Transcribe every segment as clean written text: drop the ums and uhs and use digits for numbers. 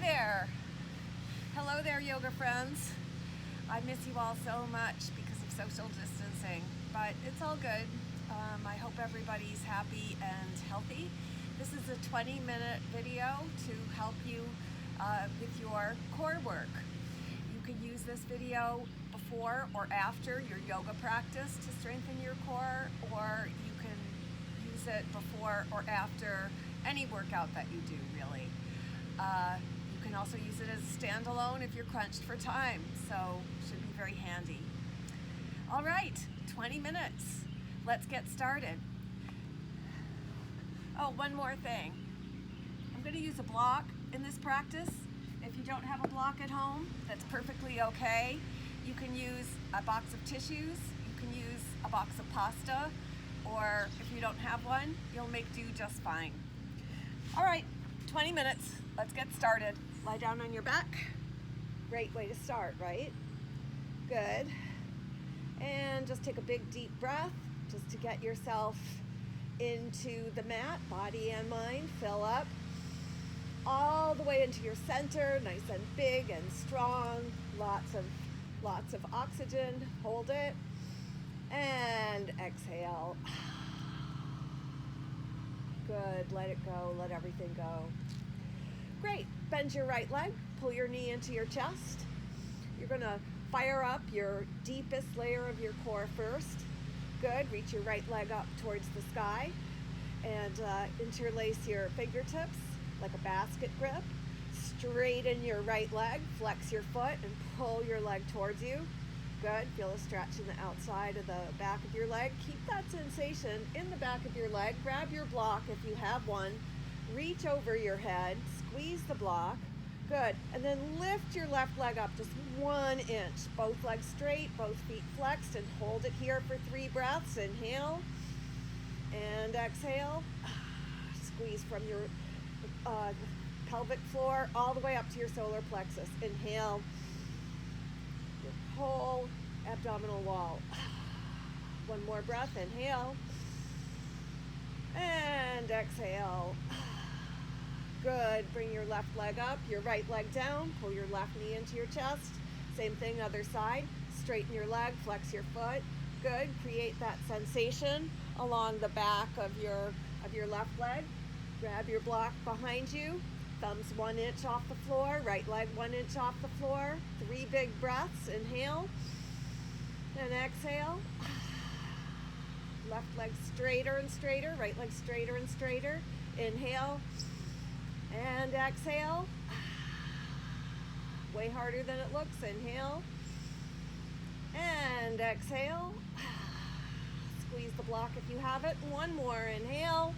there. Hello there, yoga friends. I miss you all so much because of social distancing, but it's all good. I hope everybody's happy and healthy. This is a 20-minute video to help you with your core work. You can use this video before or after your yoga practice to strengthen your core, or you can use it before or after any workout that you do, really. You can also use it as a standalone if you're crunched for time, so should be very handy. All right, 20 minutes. Let's get started. Oh, one more thing. I'm going to use a block in this practice. If you don't have a block at home, that's perfectly okay. You can use a box of tissues, you can use a box of pasta, or if you don't have one, you'll make do just fine. All right, 20 minutes. Let's get started. Lie down on your back. Great way to start, right? Good. And just take a big deep breath just to get yourself into the mat, body and mind. Fill up all the way into your center, nice and big and strong. Lots of oxygen. Hold it. And exhale. Good. Let it go. Let everything go. Great. Bend your right leg. Pull your knee into your chest. You're going to fire up your deepest layer of your core first. Good. Reach your right leg up towards the sky and interlace your fingertips like a basket grip. Straighten your right leg. Flex your foot and pull your leg towards you. Good. Feel a stretch in the outside of the back of your leg. Keep that sensation in the back of your leg. Grab your block if you have one. Reach over your head. Squeeze the block. Good. And then lift your left leg up just 1 inch. Both legs straight, both feet flexed, and hold it here for 3 breaths. Inhale and exhale. Squeeze from your pelvic floor all the way up to your solar plexus. Inhale. Your whole abdominal wall. One more breath. Inhale and exhale. Good. Bring your left leg up, your right leg down. Pull your left knee into your chest. Same thing, other side. Straighten your leg, flex your foot. Good. Create that sensation along the back of your left leg. Grab your block behind you. Thumbs 1 inch off the floor. Right leg 1 inch off the floor. 3 big breaths. Inhale and exhale. Left leg straighter and straighter. Right leg straighter and straighter. Inhale and exhale. Way harder than it looks. Inhale and exhale. Squeeze the block if you have it. One more. Inhale.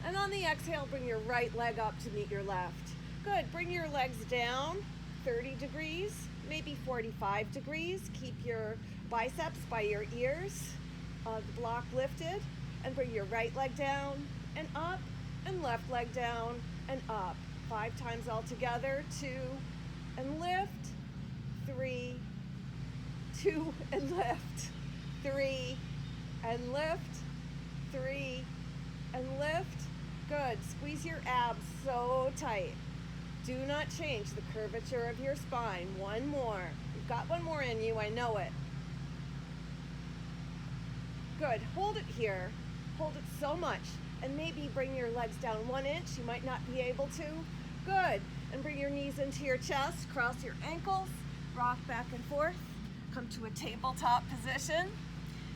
And on the exhale, bring your right leg up to meet your left. Good. Bring your legs down 30 degrees, maybe 45 degrees. Keep your biceps by your ears, the block lifted, and bring your right leg down and up, and left leg down and up. 5 times all together. 2 and lift. 3, 2 and lift. 3 and lift. 3 and lift. Good. Squeeze your abs so tight. Do not change the curvature of your spine. One more. You've got one more in you. I know it. Good. Hold it here. Hold it so much. And maybe bring your legs down 1 inch. You might not be able to. Good. And bring your knees into your chest. Cross your ankles. Rock back and forth. Come to a tabletop position.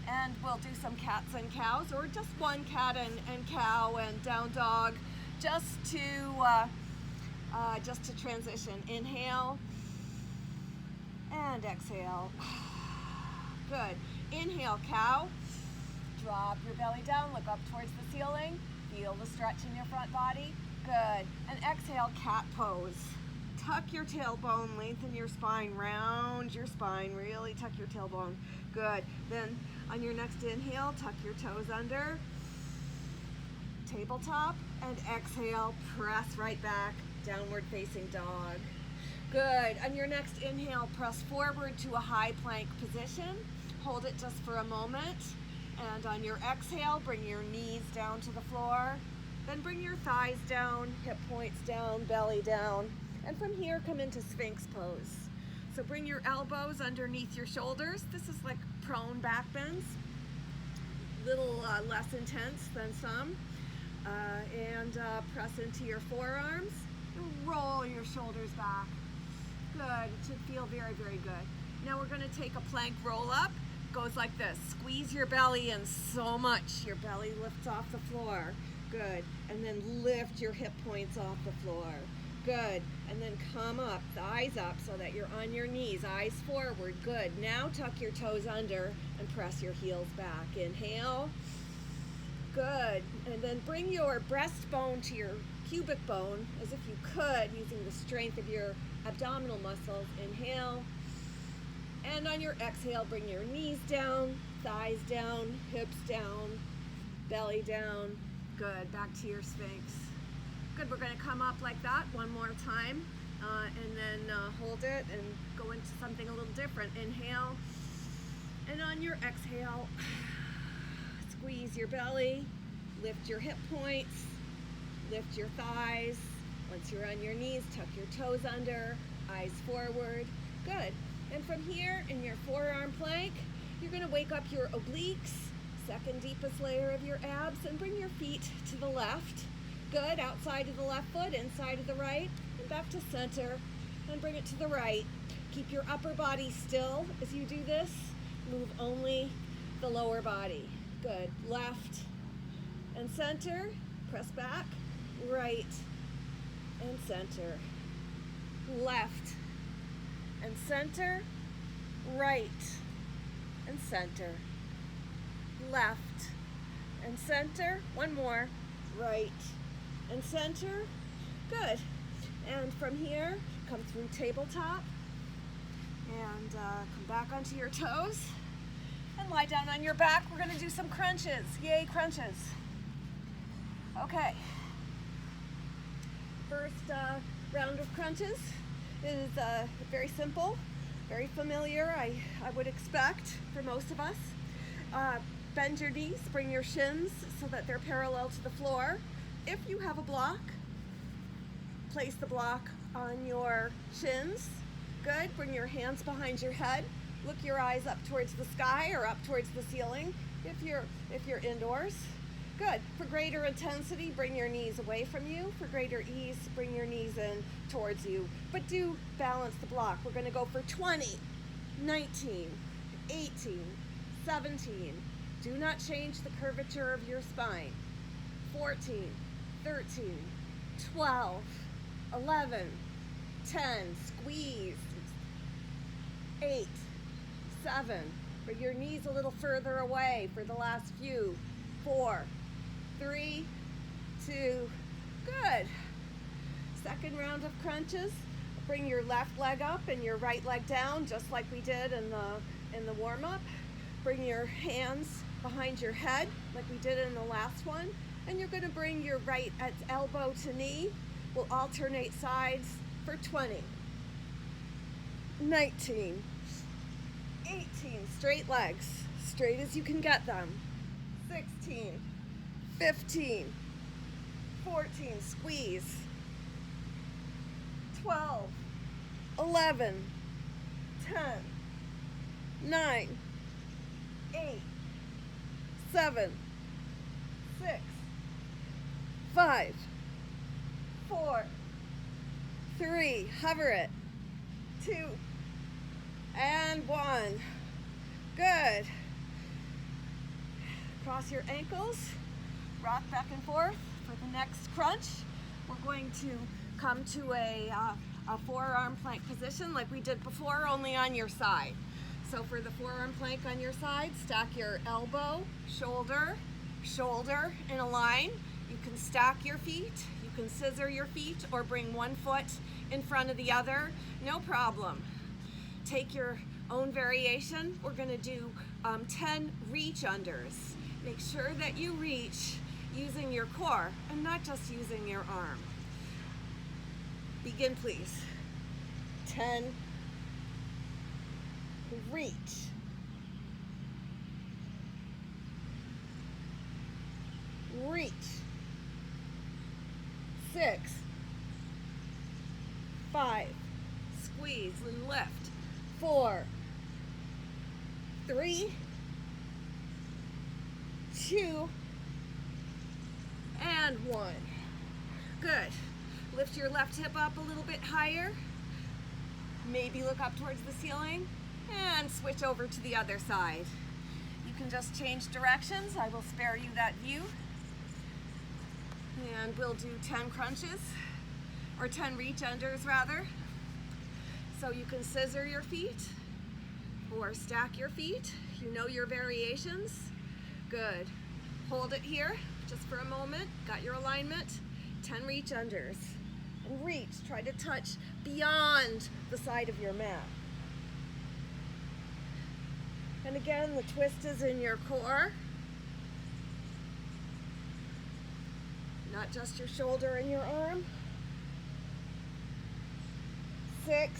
And we'll do some cats and cows, or just one cat and cow and down dog, just to transition. Inhale and exhale. Good. Inhale, cow. Drop your belly down, look up towards the ceiling. Feel the stretch in your front body. Good. And exhale, cat pose. Tuck your tailbone, lengthen your spine, round your spine, really tuck your tailbone. Good. Then on your next inhale, tuck your toes under, tabletop, and exhale, press right back, downward facing dog. Good. On your next inhale, press forward to a high plank position. Hold it just for a moment. And on your exhale, bring your knees down to the floor. Then bring your thighs down, hip points down, belly down. And from here, come into Sphinx pose. So bring your elbows underneath your shoulders. This is like prone back bends, little less intense than some. And press into your forearms and roll your shoulders back. Good, it should feel very, very good. Now we're going to take a plank roll up. Goes like this. Squeeze your belly in so much your belly lifts off the floor. Good. And then lift your hip points off the floor. Good. And then come up, thighs up so that you're on your knees, eyes forward. Good. Now tuck your toes under and press your heels back. Inhale. Good. And then bring your breastbone to your pubic bone as if you could, using the strength of your abdominal muscles. Inhale. And on your exhale, bring your knees down, thighs down, hips down, belly down. Good. Back to your Sphinx. Good. We're going to come up like that one more time, and then hold it and go into something a little different. Inhale. And on your exhale, squeeze your belly, lift your hip points, lift your thighs. Once you're on your knees, tuck your toes under, eyes forward. Good. And from here, in your forearm plank, you're going to wake up your obliques, second deepest layer of your abs, and bring your feet to the left. Good. Outside of the left foot, inside of the right, and back to center, and bring it to the right. Keep your upper body still as you do this. Move only the lower body. Good. Left and center. Press back. Right and center. Left and center, right and center, left and center, one more, right and center. Good. And from here, come through tabletop and come back onto your toes and lie down on your back. We're going to do some crunches. Yay, crunches. Okay. First round of crunches is very simple, very familiar, I would expect for most of us. Bend your knees, bring your shins so that they're parallel to the floor. If you have a block, place the block on your shins. Good. Bring your hands behind your head. Look your eyes up towards the sky or up towards the ceiling if you're indoors. Good. For greater intensity, bring your knees away from you. For greater ease, bring your knees in towards you. But do balance the block. We're going to go for 20, 19, 18, 17. Do not change the curvature of your spine. 14, 13, 12, 11, 10. Squeeze. 8, 7. Bring your knees a little further away for the last few. 4, 3, 2, good. Second round of crunches. Bring your left leg up and your right leg down, just like we did in the warm-up. Bring your hands behind your head, like we did in the last one. And you're going to bring your right elbow to knee. We'll alternate sides for 20, 19, 18, straight legs, straight as you can get them. 16, 15, 14, squeeze, 12, 11, 10, 9, 8, 7, 6, 5, 4, 3, hover it, 2, and 1. Good. Cross your ankles, rock back and forth. For the next crunch, we're going to come to a forearm plank position like we did before, only on your side. So for the forearm plank on your side, stack your elbow, shoulder, shoulder in a line. You can stack your feet, you can scissor your feet, or bring one foot in front of the other, no problem. Take your own variation. We're going to do 10 reach unders. Make sure that you reach using your core and not just using your arm. Begin, please. 10, reach. Reach. 6, 5, squeeze and lift, 4, 3, 2, and 1. Good. Lift your left hip up a little bit higher. Maybe look up towards the ceiling and switch over to the other side. You can just change directions. I will spare you that view. And we'll do 10 crunches, or 10 reach unders rather. So you can scissor your feet or stack your feet. You know your variations. Good. Hold it here just for a moment. Got your alignment. 10 reach unders. And reach. Try to touch beyond the side of your mat. And again, the twist is in your core. Not just your shoulder and your arm. 6,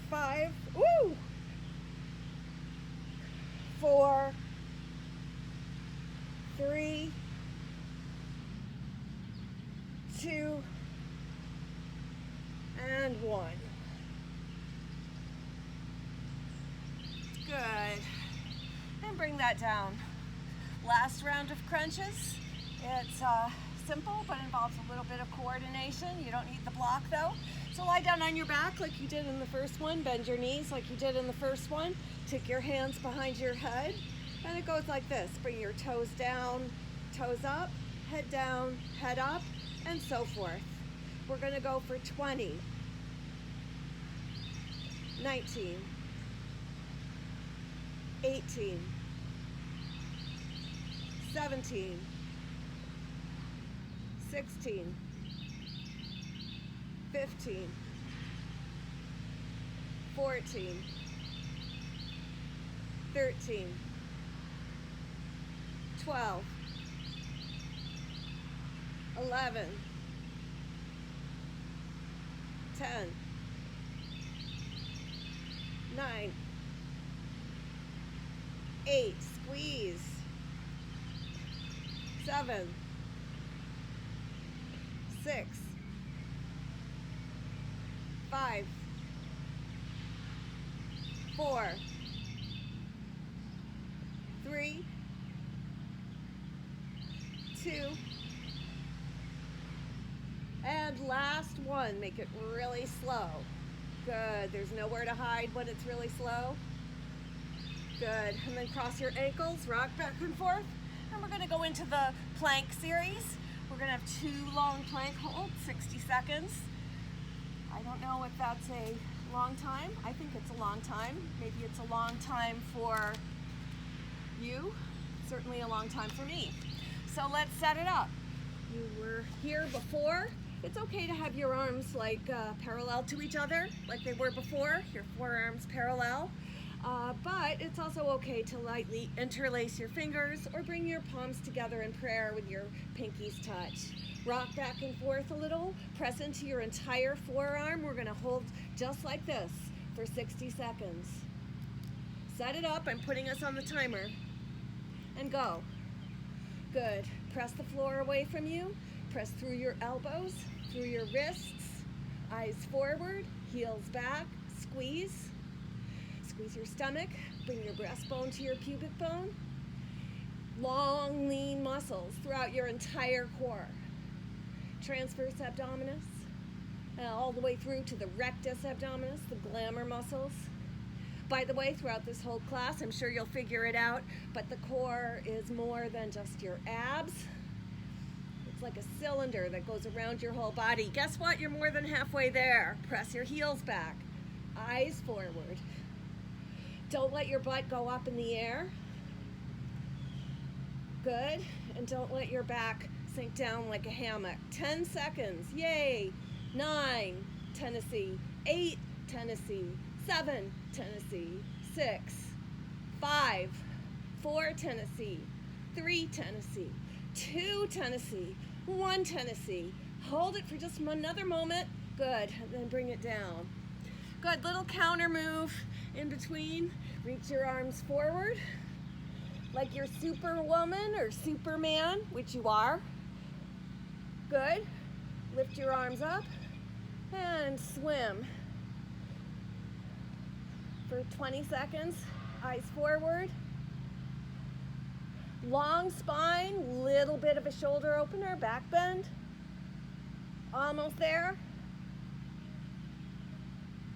5, woo! 4, 3, 2, and 1. Good. And bring that down. Last round of crunches. It's simple, but involves a little bit of coordination. You don't need the block though. So lie down on your back like you did in the first one. Bend your knees like you did in the first one. Take your hands behind your head. And it goes like this. Bring your toes down, toes up, head down, head up, and so forth. We're going to go for 20, 19, 18, 17, 16, 15, 14, 13, 12, 11, 10, 9, 8, squeeze, 7, 6, 5, 4, 3, 2, and last one. Make it really slow. Good. There's nowhere to hide when it's really slow. Good. And then cross your ankles, rock back and forth. And we're going to go into the plank series. We're going to have 2 long plank holds, 60 seconds. I don't know if that's a long time. I think it's a long time. Maybe it's a long time for you. Certainly a long time for me. So let's set it up. You were here before. It's okay to have your arms like parallel to each other, like they were before, your forearms parallel. But it's also okay to lightly interlace your fingers or bring your palms together in prayer with your pinkies touch. Rock back and forth a little, press into your entire forearm. We're gonna hold just like this for 60 seconds. Set it up, I'm putting us on the timer. And go. Good. Press the floor away from you. Press through your elbows, through your wrists, eyes forward, heels back, squeeze. Squeeze your stomach, bring your breastbone to your pubic bone. Long, lean muscles throughout your entire core. Transverse abdominis, all the way through to the rectus abdominis, the glamor muscles. By the way, throughout this whole class, I'm sure you'll figure it out, but the core is more than just your abs. It's like a cylinder that goes around your whole body. Guess what? You're more than halfway there. Press your heels back, eyes forward. Don't let your butt go up in the air. Good. And don't let your back sink down like a hammock. 10 seconds. Yay. 9, Tennessee. 8, Tennessee. 7, Tennessee. 6, 5, 4, Tennessee. 3, Tennessee. 2, Tennessee. 1, Tennessee. Hold it for just another moment. Good. And then bring it down. Good. Little counter move in between. Reach your arms forward like you're Superwoman or Superman, which you are. Good. Lift your arms up. And swim for 20 seconds, eyes forward. Long spine, little bit of a shoulder opener, back bend. Almost there.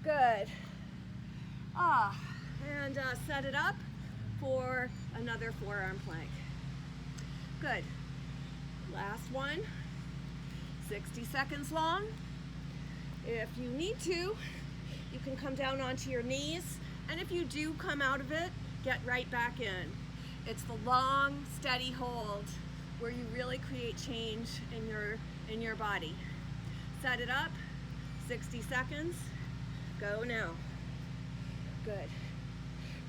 Good. And set it up for another forearm plank. Good. Last one, 60 seconds long. If you need to, you can come down onto your knees, and if you do come out of it, get right back in. It's the long, steady hold where you really create change in your body. Set it up, 60 seconds, go now. Good.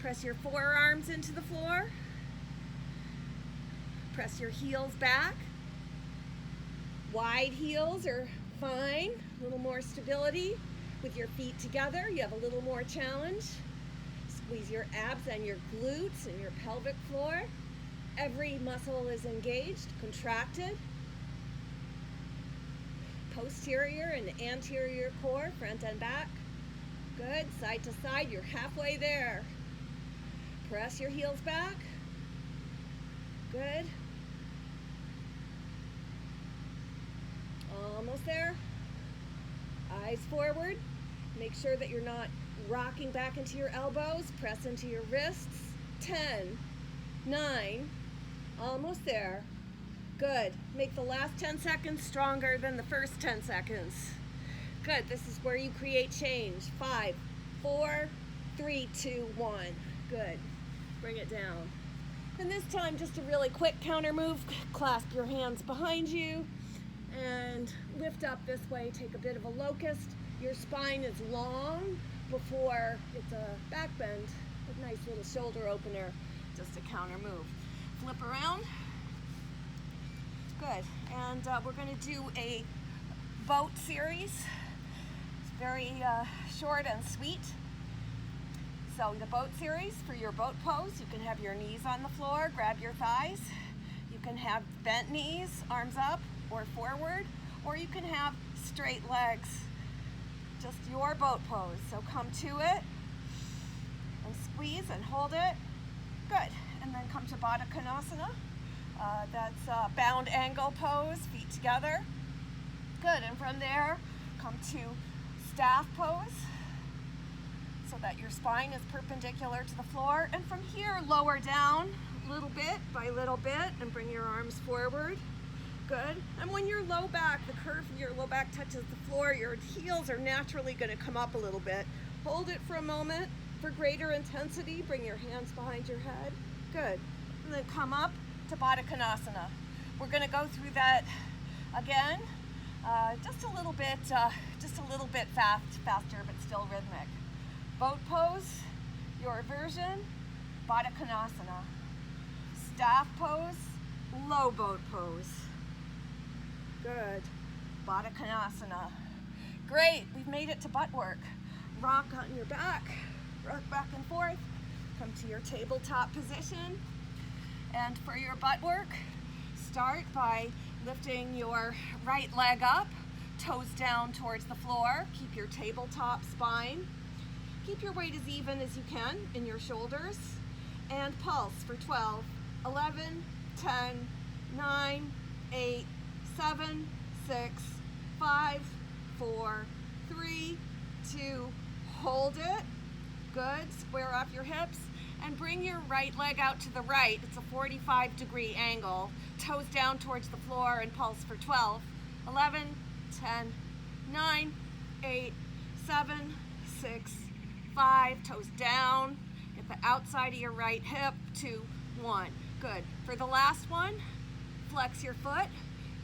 Press your forearms into the floor. Press your heels back. Wide heels are fine. A little more stability. With your feet together, you have a little more challenge. Squeeze your abs and your glutes and your pelvic floor. Every muscle is engaged, contracted. Posterior and anterior core, front and back. Good, side to side, you're halfway there. Press your heels back. Good. Almost there. Eyes forward. Make sure that you're not rocking back into your elbows. Press into your wrists. 10, 9, almost there. Good. Make the last 10 seconds stronger than the first 10 seconds. Good. This is where you create change. 5, 4, 3, 2, 1. Good. Bring it down. And this time, just a really quick counter move. Clasp your hands behind you and lift up this way. Take a bit of a locust. Your spine is long before it's a back bend. A nice little shoulder opener. Just a counter move. Flip around. Good. And we're going to do a boat series. It's very short and sweet. So the boat series, for your boat pose, you can have your knees on the floor, grab your thighs. You can have bent knees, arms up or forward, or you can have straight legs. Just your boat pose. So come to it and squeeze and hold it. Good. And then come to Baddha Konasana. That's a bound angle pose, feet together. Good. And from there, come to staff pose so that your spine is perpendicular to the floor. And from here, lower down little bit by little bit and bring your arms forward. Good. And when your low back, the curve of your low back touches the floor, your heels are naturally going to come up a little bit. Hold it for a moment for greater intensity. Bring your hands behind your head. Good. And then come up to Baddha Konasana. We're going to go through that again, just a little bit faster, but still rhythmic. Boat pose, your version, Baddha Konasana. Staff pose, low boat pose. Good. Baddha Konasana. Great, we've made it to butt work. Rock on your back, rock back and forth. Come to your tabletop position. And for your butt work, start by lifting your right leg up, toes down towards the floor. Keep your tabletop spine. Keep your weight as even as you can in your shoulders. And pulse for 12, 11, 10, 9, 8, 7, 6, 5, 4, 3, 2, hold it. Good. Square off your hips and bring your right leg out to the right. It's a 45-degree angle. Toes down towards the floor and pulse for 12, 11, 10, 9, 8, 7, 6, 5. Toes down. Get the outside of your right hip. 2, 1. Good. For the last one, flex your foot.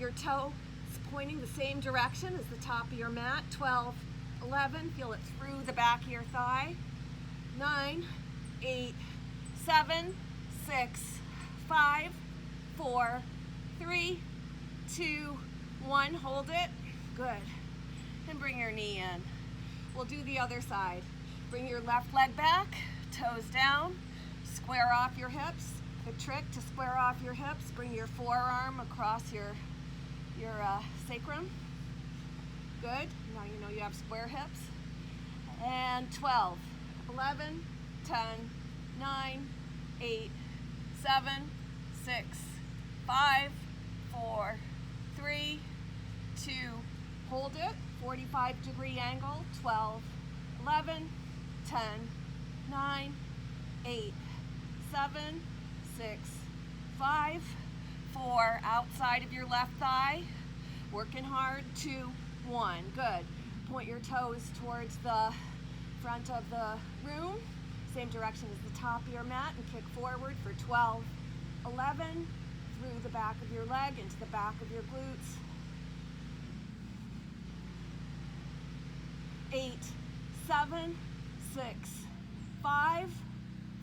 Your toe is pointing the same direction as the top of your mat. 12, 11. Feel it through the back of your thigh. 9, 8, 7, 6, 5, 4, 3, 2, 1. Hold it. Good. And bring your knee in. We'll do the other side. Bring your left leg back, toes down, square off your hips. The trick to square off your hips, bring your forearm across your sacrum. Good. Now you know you have square hips. And 12, 11, 10, 9, 8, 7, 6, 5, 4, 3, 2, hold it, 45-degree angle, 12, 11, 10, 9, 8, 7, 6, 5, 4, outside of your left thigh, working hard, 2, 1, good. Point your toes towards the front of the room, same direction as the top of your mat, and kick forward for 12, 11, through the back of your leg into the back of your glutes, 8, 7, 6, 5,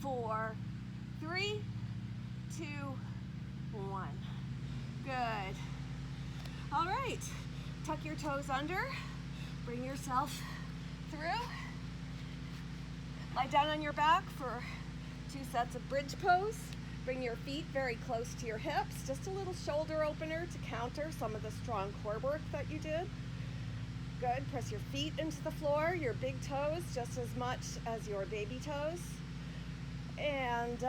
4, 3, 2, 1. Good. All right, tuck your toes under, bring yourself through. Lie down on your back for 2 sets of bridge pose. Bring your feet very close to your hips, just a little shoulder opener to counter some of the strong core work that you did. Good, press your feet into the floor, your big toes just as much as your baby toes. And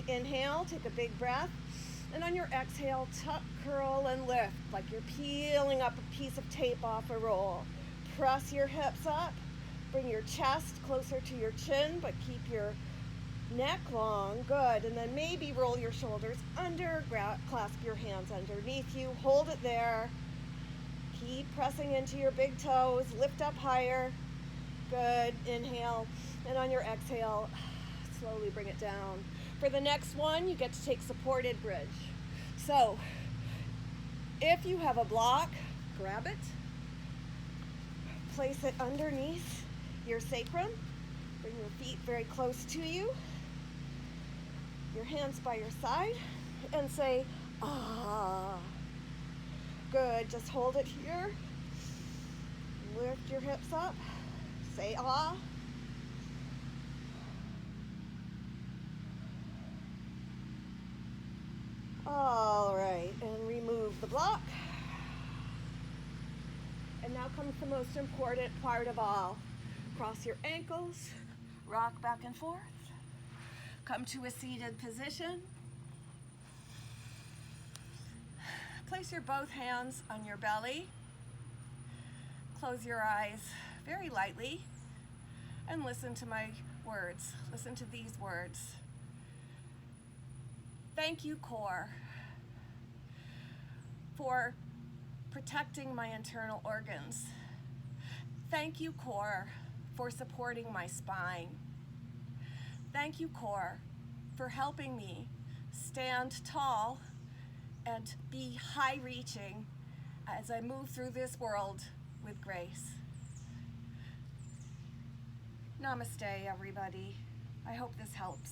inhale, take a big breath. And on your exhale, tuck, curl, and lift like you're peeling up a piece of tape off a roll. Press your hips up, bring your chest closer to your chin, but keep your neck long, good. And then maybe roll your shoulders under, clasp your hands underneath you, hold it there. Keep pressing into your big toes, lift up higher, good, inhale. And on your exhale, slowly bring it down. For the next one, you get to take supported bridge. So, if you have a block, grab it, place it underneath your sacrum, bring your feet very close to you, your hands by your side, and say, ah. Good, just hold it here, lift your hips up, say ah. All right, and remove the block. And now comes the most important part of all. Cross your ankles, rock back and forth, come to a seated position. Place your both hands on your belly. Close your eyes very lightly and listen to my words. Listen to these words. Thank you, core, for protecting my internal organs. Thank you, core, for supporting my spine. Thank you, core, for helping me stand tall and be high-reaching as I move through this world with grace. Namaste, everybody. I hope this helps.